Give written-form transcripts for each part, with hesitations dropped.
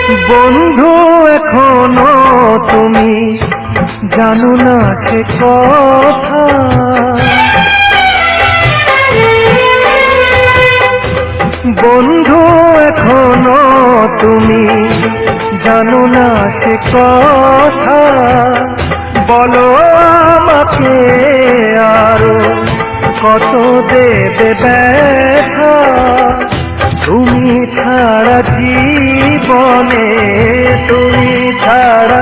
বন্ধু এখনো তুমি জানো না সে কথা, বন্ধু এখনো তুমি জানো না সে কথা। বলো আমাকে আরো কত দেবে ব্যথা, তুমি ছাড়া জীবনে, তুমি ছাড়া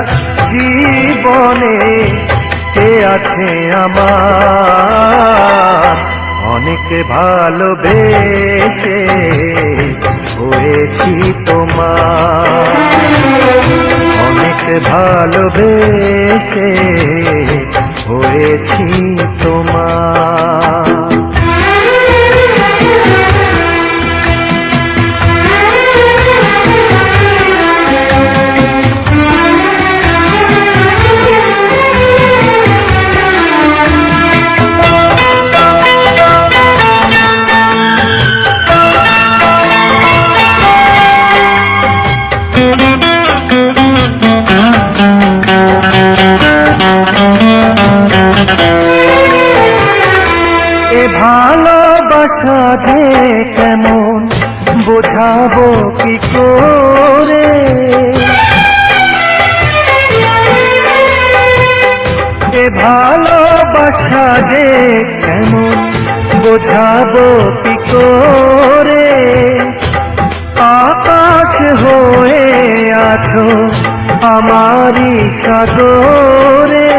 জীবনে কে আছে আমার। অনেক ভালোবেসে হয়েছি তোমার, অনেক ভালোবেসে হয়েছি তোমার। ভালোবাসা যে কেমন বোঝাবো কি করে, এ ভালোবাসা যে কেমন বোঝাবো কি করে। আকাশ হয়ে আছো আমারই সাগরে,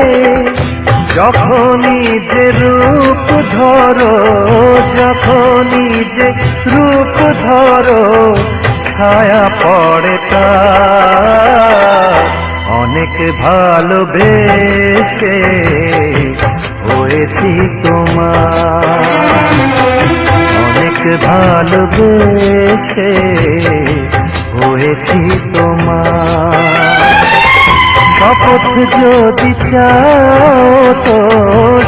যখনই যে রূপ ধরো, যখনই যে রূপ ধরো ছায়া পড়ে তার। অনেক ভালোবেসে হয়েছি তোমার, অনেক ভালোবেসে হয়েছি তোমার। শপথ যদি চাও তো,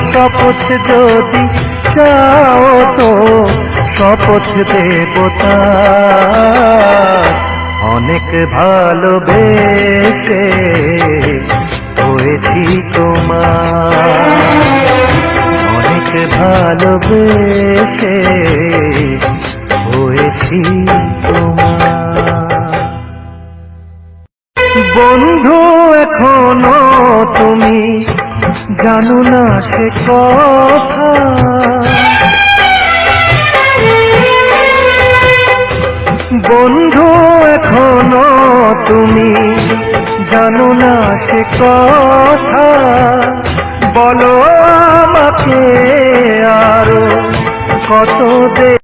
শপথ যদি চাও তো শপথ দেবতা। অনেক ভালোবেসে হয়েছি তোমার, অনেক ভালোবেসে হয়েছি তোমার। বন্ধু এখনো তুমি জানো না সে কথা, বন্ধু এখনো তুমি জানো না সে কথা। বলো আমাকে আরো কত